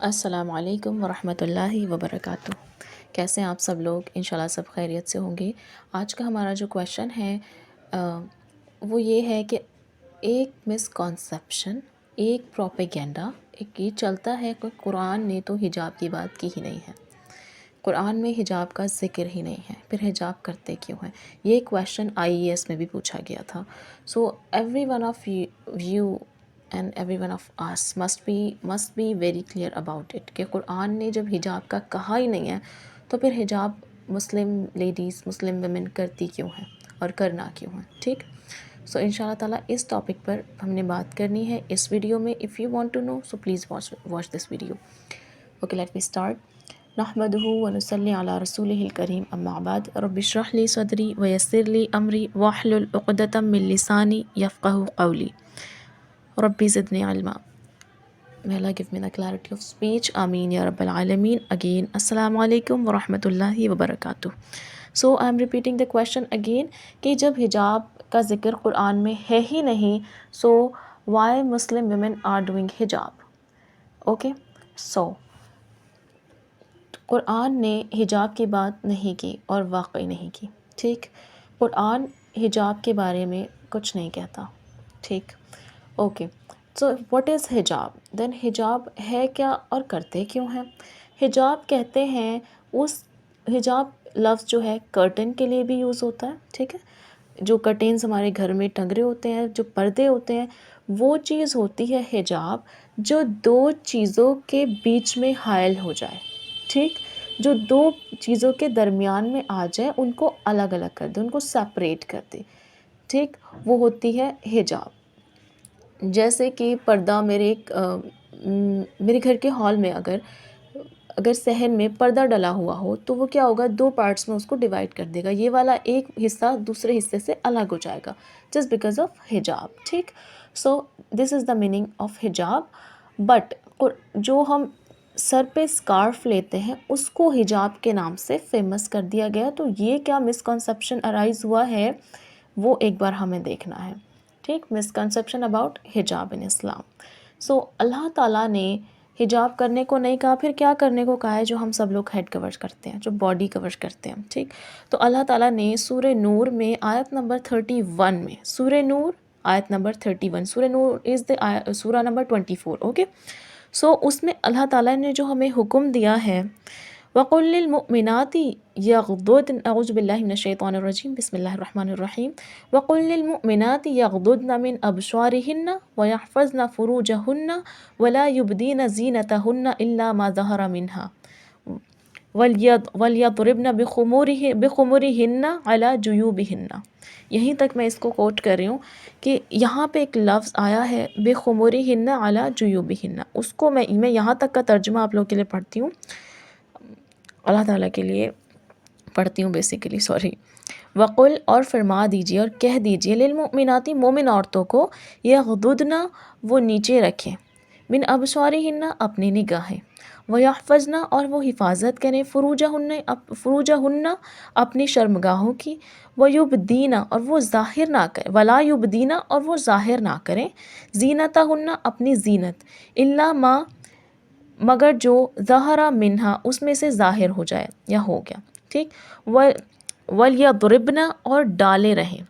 السلام علیکم ورحمۃ اللہ وبرکاتہ۔ کیسے ہیں آپ سب لوگ؟ انشاءاللہ سب خیریت سے ہوں گے۔ آج کا ہمارا جو کویشچن ہے وہ یہ ہے کہ ایک مسکنسیپشن، ایک پروپیگنڈا، ایک یہ چلتا ہے کہ قرآن نے تو حجاب کی بات کی ہی نہیں ہے، قرآن میں حجاب کا ذکر ہی نہیں ہے، پھر حجاب کرتے کیوں ہیں؟ یہ کویشچن IAS میں بھی پوچھا گیا تھا۔ So every one of you and every one of us must be very clear about it کہ قرآن نے جب حجاب کا کہا ہی نہیں ہے تو پھر حجاب مسلم لیڈیز، مسلم ویمن کرتی کیوں ہیں اور کرنا کیوں ہیں؟ ٹھیک، سو ان شاء اللہ تعالیٰ اس ٹاپک پر ہم نے بات کرنی ہے اس ویڈیو میں۔ If you want to know so please watch this video. Okay, let me start. نحمدہ ونصلی علی رسولہ الکریم، اما بعد، رب اشرح لی صدری ویسر لی امری واحلل عقدۃ من لسانی یفقہوا قولی، ربی زدنی علما۔ May Allah give me the clarity of speech. Ameen Ya Rabbal Alameen. Again, Assalamu alaikum wa rahmatullahi wa barakatuh. So, I am repeating the question again کہ جب حجاب کا ذکر قرآن میں ہے ہی نہیں، so why Muslim women are doing hijab? Okay, so قرآن نے حجاب کی بات نہیں کی اور واقعی نہیں کی۔ ٹھیک، قرآن حجاب کے بارے میں کچھ نہیں کہتا۔ ٹھیک، اوکے، سو واٹ از حجاب؟ دین حجاب ہے کیا اور کرتے کیوں ہیں؟ حجاب کہتے ہیں اس، حجاب لفظ جو ہے کرٹن کے لیے بھی یوز ہوتا ہے۔ ٹھیک ہے، جو کرٹینز ہمارے گھر میں ٹنگ رہے ہوتے ہیں، جو پردے ہوتے ہیں، وہ چیز ہوتی ہے حجاب جو دو چیزوں کے بیچ میں حائل ہو جائے۔ ٹھیک، جو دو چیزوں کے درمیان میں آ جائے، ان کو الگ الگ کر دے، ان کو سیپریٹ کر دے۔ ٹھیک، وہ ہوتی ہے حجاب۔ جیسے کہ پردہ میرے گھر کے ہال میں اگر صحن میں پردہ ڈلا ہوا ہو تو وہ کیا ہوگا، دو پارٹس میں اس کو ڈیوائڈ کر دے گا، یہ والا ایک حصہ دوسرے حصے سے الگ ہو جائے گا، جسٹ بیکاز آف حجاب۔ ٹھیک، سو دس از دا میننگ آف حجاب۔ بٹ جو ہم سر پہ اسکارف لیتے ہیں اس کو حجاب کے نام سے فیمس کر دیا گیا، تو یہ کیا مسکنسیپشن ارائز ہوا ہے وہ ایک بار ہمیں دیکھنا ہے۔ ٹھیک، مسکنسیپشن اباؤٹ حجاب ان اسلام۔ سو اللہ تعالیٰ نے حجاب کرنے کو نہیں کہا، پھر کیا کرنے کو کہا ہے؟ جو ہم سب لوگ ہیڈ کور کرتے ہیں، جو باڈی کور کرتے ہیں۔ ٹھیک، تو اللہ تعالیٰ نے سورہ نور میں آیت نمبر 31 میں، سورہ نور آیت نمبر 31، سورہ نور از دا سورہ نمبر 24۔ اوکے، سو اس میں اللہ تعالیٰ نے جو ہمیں حکم دیا ہے، وَقُلْ لِلْمُؤْمِنَاتِ يَغْضُضْنَ، اعوذ باللہ من الشیطان الرجیم، بسم اللہ الرحمن الرحیم، وَقُلْ لِلْمُؤْمِنَاتِ يَغْضُضْنَ مِنْ أَبْصَارِهِنَّ وَيَحْفَظْنَ فُرُوجَهُنَّ وَلَا يُبْدِينَ زِينَتَهُنَّ إِلَّا مَا ظَهَرَ مِنْهَا وَلْيَضْرِبْنَ بِخُمُرِهِنَّ عَلَى جُيُوبِهِنَّ۔ یہیں تک میں اس کو کوٹ کر رہی ہوں کہ یہاں پہ ایک لفظ آیا ہے بِخُمُرِهِنَّ عَلَى جُيُوبِهِنَّ، اس کو میں یہاں تک کا ترجمہ آپ لوگوں کے لیے پڑھتی ہوں، اللہ تعالیٰ کے لیے پڑھتی ہوں بیسیکلی، سوری۔ وقل، اور فرما دیجیے اور کہہ دیجیے، للمؤمناتی، مومن عورتوں کو، یغضضن، وہ نیچے رکھیں، من ابصارہن، اپنی نگاہیں، ویحفظن، اور وہ حفاظت کریں، فروجہن، اپنی شرمگاہوں کی، ویبدین، اور وہ ظاہر نہ کریں، ولا یبدین، اور وہ ظاہر نہ کریں، زینتہن، اپنی زینت، الا ما، مگر جو، ظہر منہا، اس میں سے ظاہر ہو جائے یا ہو گیا۔ ٹھیک، وَلْيَضْرِبْنَ، اور ڈالے رہیں،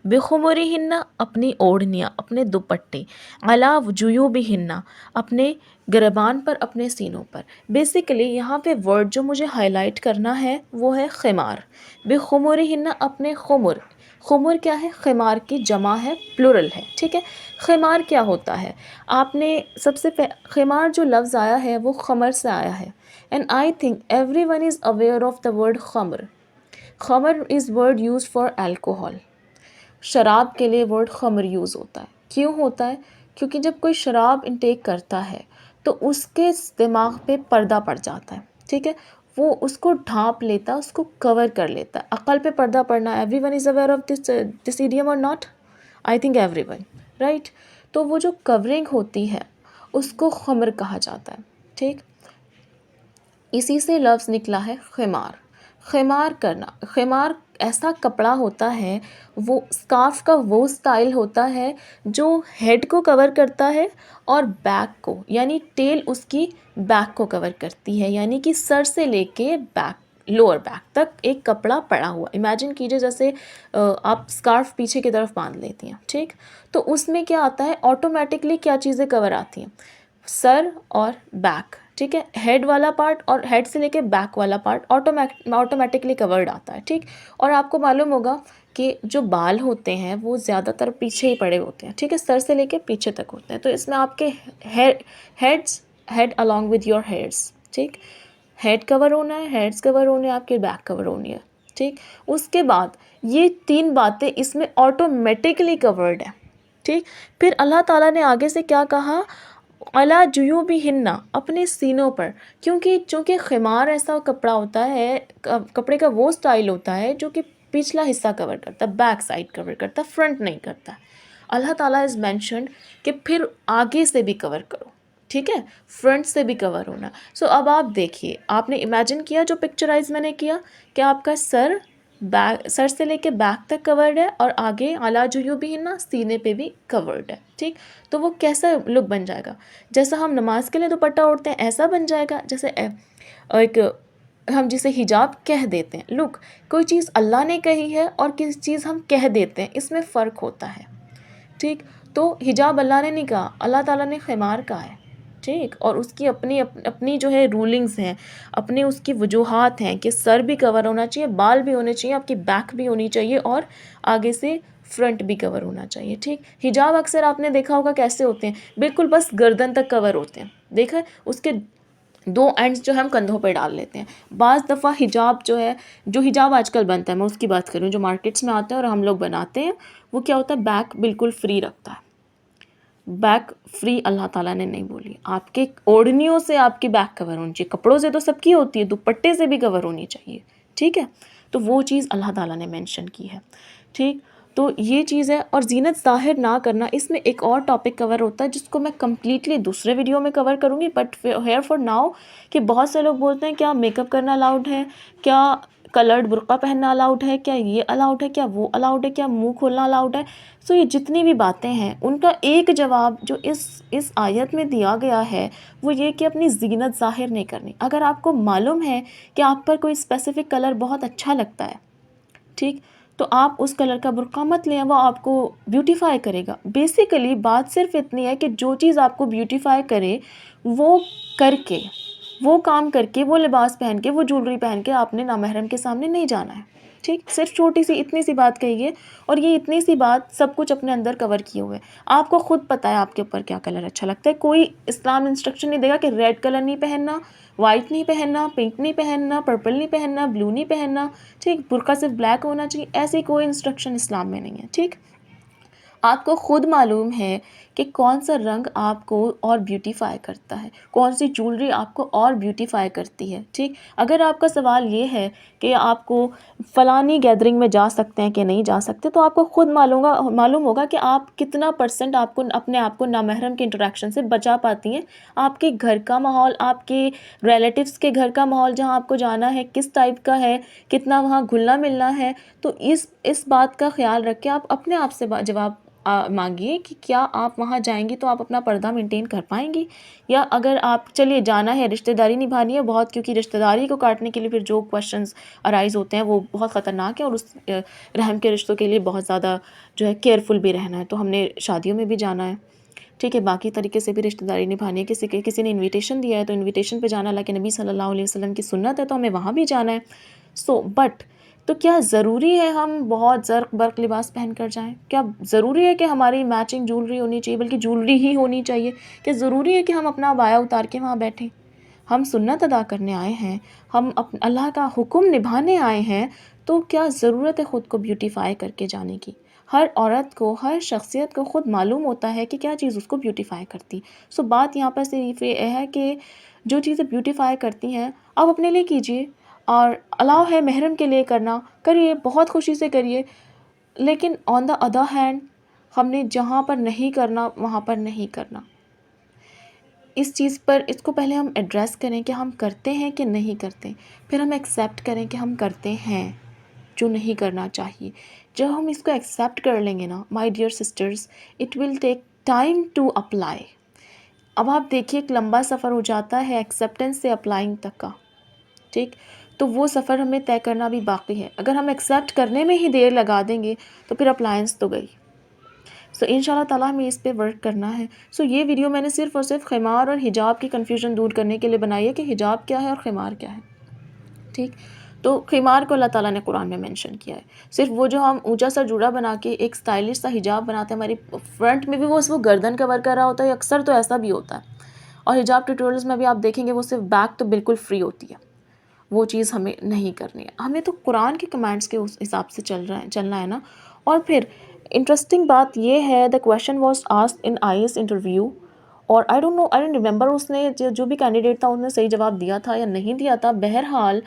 بِخُمُرِهِنَّ، اپنی اوڑھنیاں، اپنے دوپٹے، عَلَى جُيُوبِهِنَّ، اپنے گریبان پر، اپنے سینوں پر۔ بیسیکلی یہاں پہ ورڈ جو مجھے ہائی لائٹ کرنا ہے وہ ہے خمار۔ بِخُمُرِهِنَّ، اپنے خمر، خمر کیا ہے؟ خمار کی جمع ہے، پلورل ہے۔ ٹھیک ہے، خمار کیا ہوتا ہے؟ آپ نے سب سے خمار جو لفظ آیا ہے وہ خمر سے آیا ہے، and I think everyone is aware of the word خمر۔ خمر is word use for alcohol, شراب کے لیے ورڈ خمر یوز ہوتا ہے۔ کیوں ہوتا ہے؟ کیونکہ جب کوئی شراب انٹیک کرتا ہے تو اس کے دماغ پہ پردہ پڑ جاتا ہے۔ ٹھیک ہے، وہ اس کو ڈھانپ لیتا ہے، اس کو کور کر لیتا ہے۔ عقل پہ پردہ پڑنا، everyone is aware of this idiom اور not? I think everyone, right? تو وہ جو کورنگ ہوتی ہے اس کو خمر کہا جاتا ہے۔ ٹھیک، اسی سے لفظ نکلا ہے خمار۔ خمار کرنا، خمار ایسا کپڑا ہوتا ہے، وہ اسکارف کا وہ اسٹائل ہوتا ہے جو ہیڈ کو کور کرتا ہے اور بیک کو، یعنی ٹیل اس کی بیک کو کور کرتی ہے، یعنی کہ سر سے لے کے بیک، لوور بیک تک ایک کپڑا پڑا ہوا. امیجن کیجیے جیسے آپ اسکارف پیچھے کی طرف باندھ لیتی ہیں، ٹھیک. تو اس میں کیا آتا ہے، آٹومیٹکلی کیا چیزیں کور آتی ہیں، سر اور بیک، ٹھیک ہے. ہیڈ والا پارٹ اور ہیڈ سے لے کے بیک والا پارٹ آٹومیٹکلی کورڈ آتا ہے، ٹھیک. اور آپ کو معلوم ہوگا کہ جو بال ہوتے ہیں وہ زیادہ تر پیچھے ہی پڑے ہوتے ہیں، ٹھیک ہے، سر سے لے کے پیچھے تک ہوتے ہیں. تو اس میں آپ کے head along with your hairs، ٹھیک. ہیڈ کور ہونا ہے، ہیڈس کور ہونے ہیں، آپ کے بیک کور ہونی ہے، ٹھیک. اس کے بعد یہ 3 باتیں اس میں آٹومیٹکلی کورڈ ہیں، ٹھیک. پھر اللہ تعالیٰ نے آگے سے کیا کہا، عَلَىٰ جُیوبِہِنَّ، اپنے سینوں پر، کیونکہ چونکہ خمار ایسا کپڑا ہوتا ہے، کپڑے کا وہ سٹائل ہوتا ہے جو کہ پچھلا حصہ کور کرتا ہے، بیک سائڈ کور کرتا ہے، فرنٹ نہیں کرتا. اللہ تعالیٰ از مینشنڈ کہ پھر آگے سے بھی کور کرو، ٹھیک ہے، فرنٹ سے بھی کور ہونا. سو اب آپ دیکھیے، آپ نے امیجن کیا جو پکچرائز میں نے کیا کہ آپ کا سر سے لے کے بیک تک کورڈ ہے اور آگے عَلَىٰ جُیوبِہِنَّ، سینے پہ بھی کورڈ ہے، ٹھیک. تو وہ کیسا لک بن جائے گا، جیسا ہم نماز کے لیے دوپٹہ اوڑھتے ہیں ایسا بن جائے گا، جیسے ایک ہم جسے حجاب کہہ دیتے ہیں. لک، کوئی چیز اللہ نے کہی ہے اور کسی چیز ہم کہہ دیتے ہیں، اس میں فرق ہوتا ہے، ٹھیک. تو حجاب اللہ نے نہیں کہا، اللہ تعالیٰ نے خمار کہا ہے، ٹھیک. اور اس کی اپنی جو ہے رولنگز ہیں، اپنی اس کی وجوہات ہیں کہ سر بھی کور ہونا چاہیے، بال بھی ہونے چاہیے، آپ کی بیک بھی ہونی چاہیے اور آگے سے فرنٹ بھی کور ہونا چاہیے، ٹھیک. حجاب اکثر آپ نے دیکھا ہوگا کیسے ہوتے ہیں، بالکل بس گردن تک کور ہوتے ہیں، دیکھا ہے، اس کے 2 اینڈز جو ہے ہم کندھوں پہ ڈال لیتے ہیں. بعض دفعہ حجاب جو ہے، جو حجاب آج کل بنتا ہے، میں اس کی بات کر رہی ہوں، جو مارکیٹس میں آتا ہے اور ہم لوگ بناتے ہیں، وہ کیا ہوتا ہے، بیک بالکل فری رکھتا ہے. بیک فری اللہ تعالیٰ نے نہیں بولی، آپ کے اوڑھنیوں سے آپ کی بیک کور ہونی چاہیے، کپڑوں سے تو سب کی ہوتی ہے، دوپٹے سے بھی کور ہونی چاہیے، ٹھیک ہے. تو وہ چیز اللہ تعالیٰ نے مینشن کی ہے، ٹھیک. تو یہ چیز ہے. اور زینت ظاہر نہ کرنا، اس میں ایک اور ٹاپک کور ہوتا ہے جس کو میں کمپلیٹلی دوسرے ویڈیو میں کور کروں گی، بٹ ہیئر فار ناؤ کہ بہت سے لوگ بولتے ہیں کیا میک اپ کرنا الاؤڈ ہے، کیا کلرڈ برقع پہننا الاؤڈ ہے، کیا یہ الاؤڈ ہے، کیا وہ الاؤڈ ہے، کیا منہ کھولنا الاؤڈ ہے. سو یہ جتنی بھی باتیں ہیں ان کا ایک جواب جو اس آیت میں دیا گیا ہے وہ یہ کہ اپنی زینت ظاہر نہیں کرنی. اگر آپ کو معلوم ہے کہ آپ پر کوئی اسپیسیفک کلر بہت اچھا لگتا ہے، ٹھیک، تو آپ اس کلر کا برقع مت لیں، وہ آپ کو بیوٹیفائی کرے گا. بیسیکلی بات صرف اتنی ہے کہ جو چیز آپ کو بیوٹیفائی کرے وہ کر کے، وہ کام کر کے، وہ لباس پہن کے، وہ جولری پہن کے آپ نے نامحرم کے سامنے نہیں جانا ہے، ٹھیک. صرف چھوٹی سی اتنی سی بات کہیے، اور یہ اتنی سی بات سب کچھ اپنے اندر کور کیے ہوئے. آپ کو خود پتہ ہے آپ کے اوپر کیا کلر اچھا لگتا ہے. کوئی اسلام انسٹرکشن نہیں دے گا کہ ریڈ کلر نہیں پہننا، وائٹ نہیں پہننا، پنک نہیں پہننا، پرپل نہیں پہننا، بلو نہیں پہننا، ٹھیک. برقع صرف بلیک ہونا چاہیے، ایسی کوئی انسٹرکشن اسلام میں نہیں ہے، ٹھیک. آپ کو خود معلوم ہے کہ کون سا رنگ آپ کو اور بیوٹیفائی کرتا ہے، کون سی جولری آپ کو اور بیوٹیفائی کرتی ہے، ٹھیک. اگر آپ کا سوال یہ ہے کہ آپ کو فلانی گیدرنگ میں جا سکتے ہیں کہ نہیں جا سکتے، تو آپ کو خود معلوم ہوگا کہ آپ کتنا پرسنٹ آپ کو اپنے آپ کو نامحرم کے انٹریکشن سے بچا پاتی ہیں. آپ کے گھر کا ماحول، آپ کے ریلیٹیوز کے گھر کا ماحول جہاں آپ کو جانا ہے کس ٹائپ کا ہے، کتنا وہاں گھلنا ملنا ہے. تو اس بات کا خیال رکھ کے آپ اپنے آپ سے جواب مانگیے کہ کیا آپ وہاں جائیں گی تو آپ اپنا پردہ مینٹین کر پائیں گی. یا اگر آپ چلیے جانا ہے، رشتہ داری نبھانی ہے بہت، کیونکہ رشتہ داری کو کاٹنے کے لیے پھر جو کویشچنز ارائز ہوتے ہیں وہ بہت خطرناک ہیں، اور اس رحم کے رشتوں کے لیے بہت زیادہ جو ہے کیئرفل بھی رہنا ہے. تو ہم نے شادیوں میں بھی جانا ہے، ٹھیک ہے، باقی طریقے سے بھی رشتہ داری نبھانی ہے. کسی نے انویٹیشن دیا ہے تو انویٹیشن پہ جانا، اللہ کے نبی صلی اللہ علیہ وسلم کی سنت ہے، تو ہمیں وہاں بھی جانا ہے. تو کیا ضروری ہے ہم بہت زرق برق لباس پہن کر جائیں؟ کیا ضروری ہے کہ ہماری میچنگ جولری ہونی چاہیے، بلکہ جولری ہی ہونی چاہیے؟ کیا ضروری ہے کہ ہم اپنا عبایا اتار کے وہاں بیٹھیں؟ ہم سنت ادا کرنے آئے ہیں، ہم اللہ کا حکم نبھانے آئے ہیں، تو کیا ضرورت ہے خود کو بیوٹیفائی کر کے جانے کی؟ ہر عورت کو، ہر شخصیت کو خود معلوم ہوتا ہے کہ کیا چیز اس کو بیوٹیفائی کرتی. سو بات یہاں پر صرف یہ ہے کہ جو چیزیں بیوٹیفائی کرتی ہیں آپ اپنے لیے کیجئے، اور الاؤ ہے محرم کے لیے کرنا، کریے، بہت خوشی سے کریے. لیکن آن دا ادر ہینڈ ہم نے جہاں پر نہیں کرنا وہاں پر نہیں کرنا. اس چیز پر اس کو پہلے ہم ایڈریس کریں کہ ہم کرتے ہیں کہ نہیں کرتے، پھر ہم ایکسیپٹ کریں کہ ہم کرتے ہیں. جو نہیں کرنا چاہیے. جب ہم اس کو ایکسیپٹ کر لیں گے نا my dear sisters, it will take time to apply. اب آپ دیکھیے ایک لمبا سفر ہو جاتا ہے ایکسیپٹنس سے اپلائنگ تک کا، ٹھیک. تو وہ سفر ہمیں طے کرنا بھی باقی ہے. اگر ہم ایکسیپٹ کرنے میں ہی دیر لگا دیں گے تو پھر اپلائنس تو گئی. سو ان شاء اللہ تعالیٰ ہمیں اس پہ ورک کرنا ہے. سو یہ ویڈیو میں نے صرف اور صرف خمار اور حجاب کی کنفیوژن دور کرنے کے لیے بنائی ہے کہ حجاب کیا ہے اور خمار کیا ہے، ٹھیک. تو خمار کو اللہ تعالیٰ نے قرآن میں مینشن کیا ہے. صرف وہ جو ہم اونچا سا جوڑا بنا کے ایک اسٹائلش سا حجاب بناتے ہیں، ہماری فرنٹ میں بھی وہ گردن کور کر رہا ہوتا ہے، اکثر تو ایسا بھی ہوتا ہے. اور حجاب ٹیوٹوریلز میں بھی آپ دیکھیں گے وہ صرف بیک تو بالکل فری ہوتی ہے. وہ چیز ہمیں نہیں کرنی ہے. ہمیں تو قرآن کے کمانڈس کے اس حساب سے چلنا ہے نا. اور پھر انٹرسٹنگ بات یہ ہے دا question was asked in I S interview, اور آئی ڈونٹ ریممبر اس نے جو بھی کینڈیڈیٹ تھا انہوں نے صحیح جواب دیا تھا یا نہیں دیا تھا. بہرحال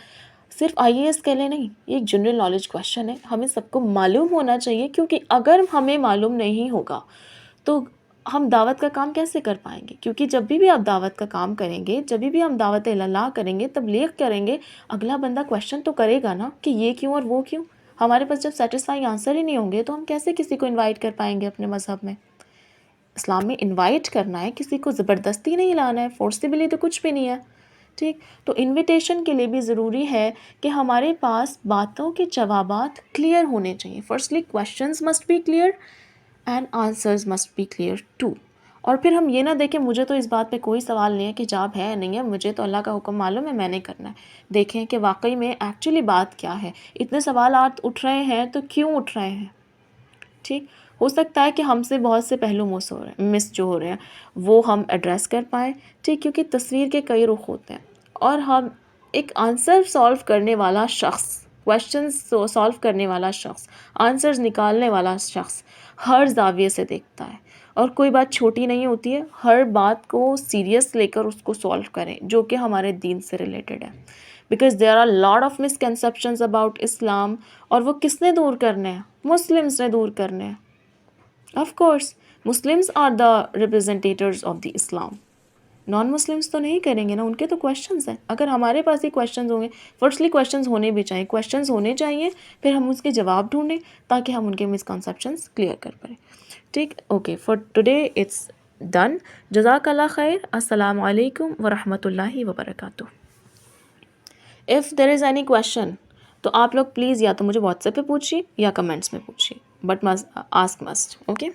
صرف آئی اے ایس کے لیے نہیں، یہ ایک جنرل نالج کویشچن ہے، ہمیں سب کو معلوم ہونا چاہیے. کیونکہ اگر ہمیں معلوم نہیں ہوگا تو ہم دعوت کا کام کیسے کر پائیں گے. کیونکہ جب بھی آپ دعوت کا کام کریں گے، جب بھی ہم دعوت اللہ کریں گے، تبلیغ کریں گے، اگلا بندہ کویشچن تو کرے گا نا کہ یہ کیوں اور وہ کیوں. ہمارے پاس جب سیٹسفائنگ آنسر ہی نہیں ہوں گے تو ہم کیسے کسی کو انوائٹ کر پائیں گے اپنے مذہب میں. اسلام میں انوائٹ کرنا ہے، کسی کو زبردستی نہیں لانا ہے، فورسیبلی تو کچھ بھی نہیں ہے، ٹھیک. تو انویٹیشن کے لیے بھی ضروری ہے کہ ہمارے پاس باتوں کے جوابات کلیئر ہونے چاہیے. Firstly questions must be clear and answers must be clear too. اور پھر ہم یہ نہ دیکھیں مجھے تو اس بات پہ کوئی سوال نہیں ہے کہ حجاب ہے نہیں ہے، مجھے تو اللہ کا حکم معلوم ہے، میں نے کرنا ہے. دیکھیں کہ واقعی میں ایکچولی بات کیا ہے. اتنے سوالات اٹھ رہے ہیں تو کیوں اٹھ رہے ہیں، ٹھیک. ہو سکتا ہے کہ ہم سے بہت سے پہلو مس جو ہو رہے ہیں وہ ہم ایڈریس کر پائیں، ٹھیک. کیونکہ تصویر کے کئی رخ ہوتے ہیں اور ہم ایک آنسر سالو کرنے والا شخص، کویشچنز سالو کرنے والا شخص، آنسرز نکالنے والا شخص ہر زاویے سے دیکھتا ہے. اور کوئی بات چھوٹی نہیں ہوتی ہے، ہر بات کو سیریس لے کر اس کو سالو کریں جو کہ ہمارے دین سے ریلیٹڈ ہے. Because there are lot of misconceptions about Islam, اور وہ کس نے دور کرنے ہیں؟ مسلمس نے دور کرنے ہیں. Of course Muslims are the representatives of the Islam. Non Muslims تو نہیں کریں گے نا، ان کے تو کویشچنز ہیں. اگر ہمارے پاس ہی کویشچنز ہوں گے، فرسٹلی کویشچنز ہونے بھی چاہیے، کویشچنز ہونے چاہیے، پھر ہم اس کے جواب ڈھونڈیں تاکہ ہم ان کے مسکنسیپشنز کلیئر کر پائیں، ٹھیک. Okay for today it's done. جزاک اللہ خیر. السلام علیکم ورحمۃ اللہ وبرکاتہ. If there is any question تو آپ لوگ پلیز یا تو مجھے واٹس ایپ پہ پوچھیے یا کمنٹس میں پوچھیے، but must ask must. Okay.